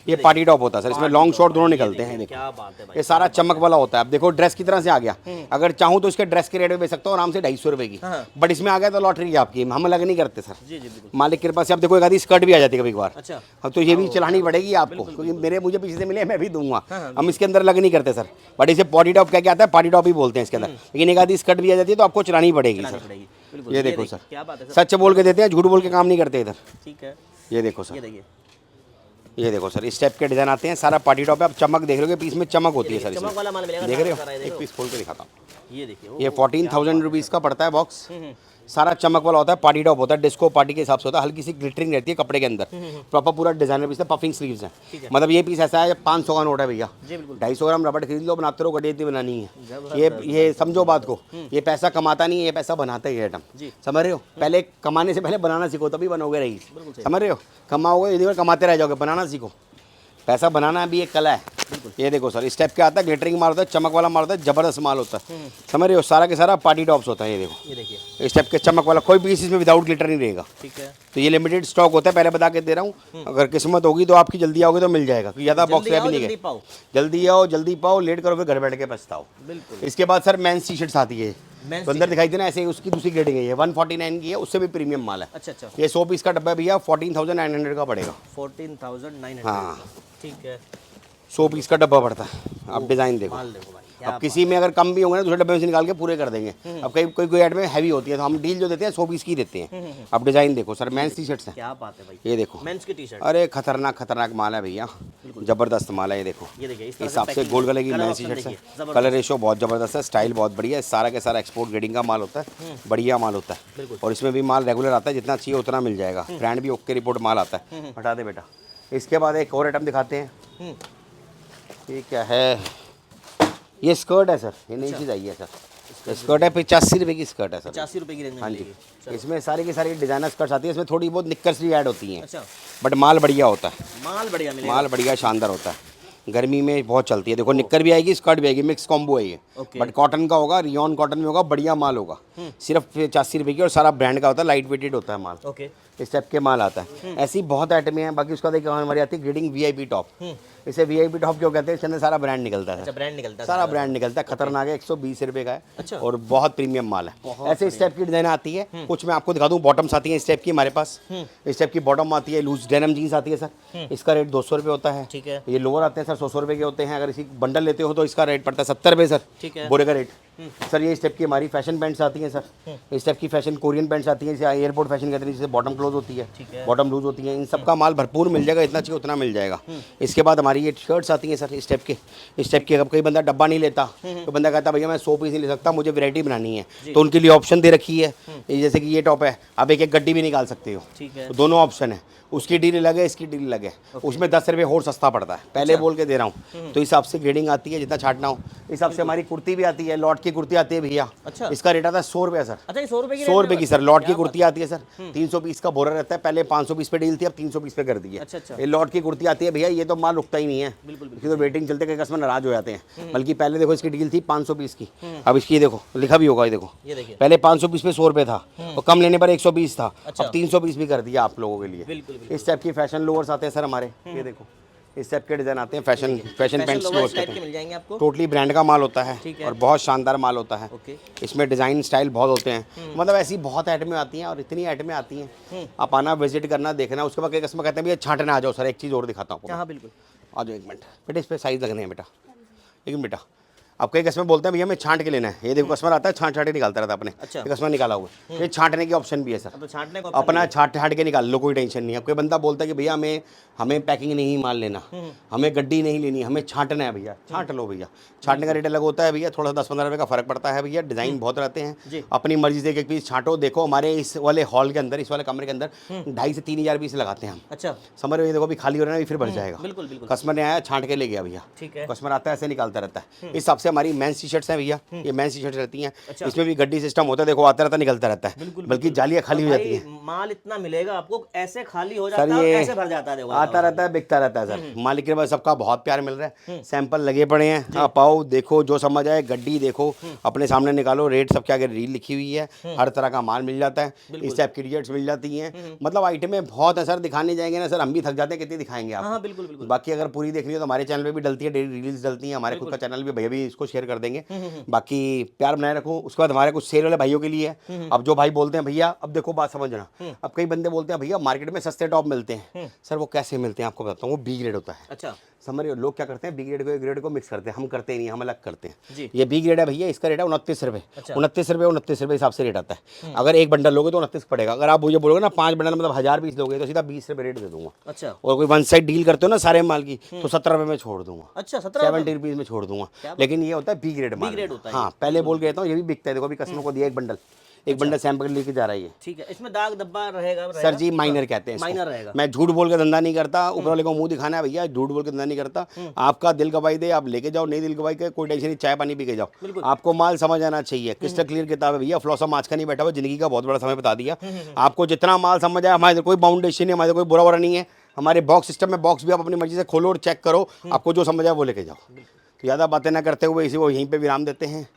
ये पार्टी टॉप होता है सर। इसमें लॉन्ग शॉर्ट दोनों निकलते हैं। देखो,
क्या बात है भाई।
ये सारा चमक वाला होता है। अब देखो, ड्रेस की तरह से आ गया। अगर चाहूँ तो इसके ड्रेस के रेट में बेच सकता हूँ आराम से 250 रुपये की। बट इसमें आ गया तो लॉटरी आपकी, हम अलग नहीं करते सर।
जी जी बिल्कुल।
मालिक कृपा से। अब देखो, एक आधी स्कर्ट भी आ जाती है कभी कभार।
अच्छा।
अब तो ये भी चलानी पड़ेगी आपको, क्योंकि मुझे पीछे से मिले, मैं भी दूंगा। हम इसके अंदर लग नहीं करते सर। बट इसे पार्टी टॉप क्या आता है, पार्टी टॉप ही बोलते हैं इसके अंदर। लेकिन एक आधी स्कर्ट भी आ जाती है तो आपको चलानी पड़ेगी सर। ये देखो सर,
क्या बात है।
सच बोल के देते हैं, झूठ बोल के काम नहीं करते इधर।
ठीक है।
ये देखो सर,
ये देखिए,
ये देखो सर, इस टाइप के डिजाइन आते हैं। सारा पार्टी टॉप है। आप चमक देख रहे हो, पीस में चमक होती है सर।
चमक वाला माल मिलेगा।
देख रहे हो, एक पीस खोल के दिखाता हूँ।
ये देखिए,
ये 14,000 रुपीज़ का पड़ता है बॉक्स। सारा चमक वाला होता है, पार्टी टॉप होता है, डिस्को पार्टी के हिसाब से होता है। हल्की सी ग्लिटरिंग रहती है कपड़े के अंदर। प्रॉपर पूरा डिजाइनर पीस है, पफिंग स्लीव्स हैं। मतलब ये पीस ऐसा है, 500 का नोट है भैया। 250 ग्राम रबड़ खरीद लो, बनाते रहो, गड्डी बनानी है। ये समझो बात को, ये पैसा कमाता नहीं है, ये पैसा बनाता ही है आइटम। समझ रहे हो? पहले कमाने से पहले बनाना सीखो, तभी बनोगे रही। समझ रहे हो? कमाओगे, इधर कमाते रह जाओगे, बनाना सीखो। पैसा बनाना भी एक कला है। ये देखो सर, इस टाइप के आता है, ग्लिटरिंग माल होता है, चमक वाला माल होता है, जबरदस्त माल होता है। समझ रहे हो, सारा के सारा पार्टी टॉप्स होता है। ये देखो,
ये देखिए
इस टाइप के चमक वाला, कोई पीस इसमें विदाउट ग्लिटर नहीं रहेगा।
ठीक है।
तो ये लिमिटेड स्टॉक होता है, पहले बता के दे रहा हूँ। अगर किस्मत होगी तो आपकी जल्दी आओगे तो मिल जाएगा, क्योंकि ज़्यादा बॉक्स भी नहीं है। जल्दी आओ, जल्दी पाओ, लेट करो फिर घर बैठ के पछताओ।
बिल्कुल।
इसके बाद सर मेंस टी शर्ट्स आती है,
मेंस
तो अंदर दिखाई देना ऐसे ही, उसकी दूसरी ग्रेडिंग है। ये 149 की है, उससे भी प्रीमियम माल है।
अच्छा अच्छा।
ये 100 पीस का डब्बा भैया 14,900 का पड़ेगा।
14,900।
हाँ
ठीक है।
100 पीस का डब्बा पड़ता है। अब डिज़ाइन देखो,
माल देखो भाई,
अब किसी में अगर कम भी होंगे ना, दूसरे डब्बे में से निकाल के पूरे कर देंगे। अब कई कोई ऐड में हैवी होती है, तो हम डील जो देते हैं 100 पीस की देते हैं। अब डिज़ाइन देखो सर, मेंस टी शर्ट्स हैं।
क्या बात है भाई,
ये देखो,
मेंस की टी शर्ट।
अरे खतरनाक माल है भैया, जबरदस्त माल है। ये देखो,
ये देखिए,
इस हिसाब से गोल गले की मेंस टी शर्ट्स है। कलर रेशो बहुत ज़बरदस्त है, स्टाइल बहुत बढ़िया है, सारा के सारा एक्सपोर्ट ग्रेडिंग का माल होता है, बढ़िया माल होता है। और इसमें भी माल रेगुलर आता है, जितना चाहिए उतना मिल जाएगा। ब्रांड भी ओके रिपोर्ट माल आता है। हटा दे बेटा। इसके बाद एक और आइटम दिखाते हैं। ये क्या है, ये स्कर्ट है सर, ये नई चीज़ आई है सर। स्कर्ट है, 85 रुपये की स्कर्ट है सर।
85 रुपये की रेंज में
हाँ जी,
मिलेगी।
इसमें सारी की सारी डिज़ाइनर स्कर्ट्स आती है, इसमें थोड़ी बहुत निक्कर्स भी ऐड होती हैं।
अच्छा।
बट माल बढ़िया होता है,
माल बढ़िया मिलेगा।
माल बढ़िया शानदार होता है, गर्मी में बहुत चलती है। देखो निक्कर भी आएगी, स्कर्ट भी आएगी, मिक्स कॉम्बो है ये। बट कॉटन का होगा, रियॉन कॉटन में होगा, बढ़िया माल होगा। सिर्फ 85 रुपये की, और सारा ब्रांड का होता है, लाइट वेटेड होता है माल।
ओके।
इस टाइप के माल आता है। ऐसी बहुत आइटमें हैं। बाकी उसका देखिए हमारी आती है ग्रेडिंग वीआईपी टॉप। इसे वीआईपी टॉप क्यों कहते हैं, इसके अंदर सारा ब्रांड निकलता है।
अच्छा, ब्रांड निकलता है,
सारा ब्रांड निकलता है, खतरनाक है। 120 रुपये का है।
अच्छा।
और बहुत प्रीमियम माल है। ऐसे इस टाइप की डिजाइन आती है। कुछ मैं आपको दिखा दूं, बॉटम्स आती है इस टाइप की हमारे पास। इस टाइप की बॉटम आती है, लूज डेनिम जीन्स आती है सर। इसका रेट 200 रुपये होता है।
ठीक है।
ये लोअर आते हैं सर, 100 रुपये के होते हैं। अगर इसी बंडल लेते हो तो इसका रेट पड़ता है 70 रुपये सर।
ठीक है।
बोरे का रेट सर। ये इस टाइप की हमारी फैशन पैंट्स आती हैं सर। इस टाइप की फैशन कोरियन पैंट्स आती हैं, जिसे एयरपोर्ट फैशन कहते हैं, जिससे बॉटम क्लोज होती है, बॉटम लूज होती है। इन सब का माल भरपूर मिल जाएगा, इतना चाहिए उतना मिल जाएगा। इसके बाद हमारी ये शर्ट्स आती हैं सर, इस टाइप के। इस टाइप के अब कोई बंदा डब्बा नहीं लेता, तो बंदा कहता भैया मैं 100 पीस नहीं ले सकता, मुझे वैरायटी बनानी है, तो उनके लिए ऑप्शन दे रखी है। जैसे कि ये टॉप है, आप एक एक गड्डी भी निकाल सकते हो।
ठीक है।
तो दोनों ऑप्शन है, उसकी डील अलग है, इसकी डील अलग है। उसमें 10 रुपये और सस्ता पड़ता है, पहले बोल के दे रहा हूँ। तो इस हिसाब से ग्रेडिंग आती है, जितना छाटना हो। इस हिसाब से हमारी कुर्ती भी आती है, लॉट की कुर्ती आती है भैया।
अच्छा।
इसका रेट आता है 100 रुपये सर।
अच्छा, 100 रुपये की
100 रुपये की सर लॉट की कुर्ती आती है सर। 300 पीस का बोरा रहता है, पहले 500 पीस पे डील थी, अब 300 पीस पे कर दी है।
अच्छा।
ये लॉट की कुर्ती आती है भैया, ये तो माल रुकता ही नहीं है। इसकी तो वेटिंग चलते कई कस्टमर नाराज हो जाते हैं। बल्कि पहले देखो इसकी डील थी 500 पीस की, अब इसकी देखो लिखा भी होगा, ये देखो पहले 500 पीस पे 100 रुपये था, और कम लेने पर 120 था। अब 300 पीस भी कर दिया आप लोगों के लिए। इस टाइप की फैशन लोअर्स आते हैं सर हमारे, ये देखो इस टाइप के डिजाइन आते हैं। फैशन पैंट्स लोअर्स कहते हैं,
मिल जाएंगे आपको।
टोटली ब्रांड का माल होता है, और बहुत शानदार माल होता है। इसमें डिज़ाइन स्टाइल बहुत होते हैं। मतलब ऐसी बहुत आइटमें आती हैं, और इतनी आइटमें आती हैं, आप आना विजिट करना देखना। उसके बाद कई कस्टमर कहते हैं भैया छांटने आ जाओ सर, एक चीज़ और दिखाता हूँ।
हाँ बिल्कुल,
आ जाओ एक मिनट बेटा, इस पर साइज़ लगने हैं बेटा, एक मिनट बेटा। अब कई कस्टमर बोलते हैं भैया मैं छांट के लेना है। ये देखो कस्टमर आता है छांट के निकालता रहता है अपने।
अच्छा।
कस्टमर निकाला हुआ है, ये छांटने की ऑप्शन भी है सर।
तो छांटने को
अपना छांट के निकाल लो, कोई टेंशन नहीं है। कोई बंदा बोलता है कि भैया हमें पैकिंग नहीं माल लेना, हमें गड्डी नहीं लेनी, हमें छांटना है भैया, छांट लो भैया। छांटने का रेट अलग होता है भैया, थोड़ा 10-15 रुपये का फर्क पड़ता है भैया। डिज़ाइन बहुत रहते हैं, अपनी मर्जी से एक एक पीस छांटो। देखो हमारे इस वाले हॉल के अंदर, इस वाले कमरे के अंदर 2,500 से 3,000 पीस लगाते हैं हम।
अच्छा,
समझ रहे हो, देखो अभी खाली हो रहा है, फिर भर जाएगा।
बिल्कुल बिल्कुल।
कस्टमर ने आया छांट के ले गया भैया।
ठीक है।
कस्टमर आता है ऐसे निकालता रहता है। इस हिसाब से हमारी मेंस टी शर्ट्स हैं भैया, ये मेंस टी शर्ट्स रहती हैं। इसमें भी गड्डी सिस्टम होता है, देखो आता रहता निकलता रहता है, बल्कि जालियाँ खाली हो जाती है।
माल इतना मिलेगा आपको, ऐसे खाली हो जाता है, ऐसे भर जाता है,
आता रहता है, बिकता रहता है सर। मालिक के पास सबका बहुत प्यार मिल रहा है, सैंपल लगे पड़े हैं। आप आओ देखो, जो समझ आए, गड्डी देखो, अपने सामने निकालो, रेट सबके आगे रील लिखी हुई है, हर तरह का माल मिल जाता है। इस टाइप की टी-शर्ट्स मिल जाती हैं। मतलब आइटमें बहुत है सर, दिखाने जाएंगे ना सर हम भी थक जाते हैं, कितनी दिखाएंगे आप।
हाँ बिल्कुल बिल्कुल।
बाकी अगर पूरी देखनी है तो हमारे चैनल पे भी डलती है, डेली रील्स डलती हैं। हमारे खुद का चैनल भी, भैया भी इसको शेयर कर देंगे। बाकी प्यार बनाए रखो। उसके बाद हमारे कुछ सेल वाले भाइयों के लिए है। अब जो भाई बोलते हैं भैया, अब देखो बात समझना, अब कई बंदे बोलते हैं भैया मार्केट में सस्ते टॉप मिलते हैं। सर वो कैसे मिलते हैं आपको बताता हूँ, वो बी ग्रेड होता है। अच्छा, समझ रहे हो, लोग क्या करते हैं बी ग्रेड को ए ग्रेड को मिक्स करते हैं, हम करते ही नहीं, हम अलग करते हैं। ये बी ग्रेड है भैया, इसका रेट है 29 रुपये। 29 रुपये हिसाब से रेट आता है। अगर एक बंडल लोगे तो 29 पड़ेगा। अगर आप मुझे बोलोगे ना 5 बंडल मतलब 1000 पीस लोगे तो सीधा 20 रुपये रेट दे दूंगा। अच्छा, और कोई वन साइड डील करते हो ना सारे माल की, तो 17 रुपये में छोड़ दूंगा। अच्छा, 70 रुपीज़ में छोड़ दूंगा। लेकिन ये होता है बी ग्रेड माल। हाँ, पहले बोल के देता हूँ, ये भी बिकता है। देखो अभी कस्टमर को दिया एक बंडल सैंपल लेके जा रही है। ठीक है, इसमें दाग धब्बा रहेगा सर जी, माइनर कहते हैं, माइनर रहेगा। मैं झूठ बोल के धंधा नहीं करता, ऊपर वाले को मुंह दिखाना है भैया, झूठ बोल के धंधा नहीं करता। आपका दिल गवाही दे, आप लेके जाओ, नहीं दिल गवाही के कोई टेंशन नहीं, चाय पानी पी के जाओ। आपको माल समझ आना चाहिए, क्रिस्टल क्लियर किताब है भैया। फ्लॉसम आज का नहीं बैठा हुआ, जिंदगी का बहुत बड़ा समय बता दिया। आपको जितना माल समझ आया, हमारे कोई बाउंडेशन नहीं, हमारे कोई बुरा नहीं है। हमारे बॉक्स सिस्टम में बॉक्स भी आप अपनी मर्जी से खोलो और चेक करो, आपको जो समझ आए वो लेके जाओ। तो ज़्यादा बातें ना करते हुए इसी को यहीं पे विराम देते हैं।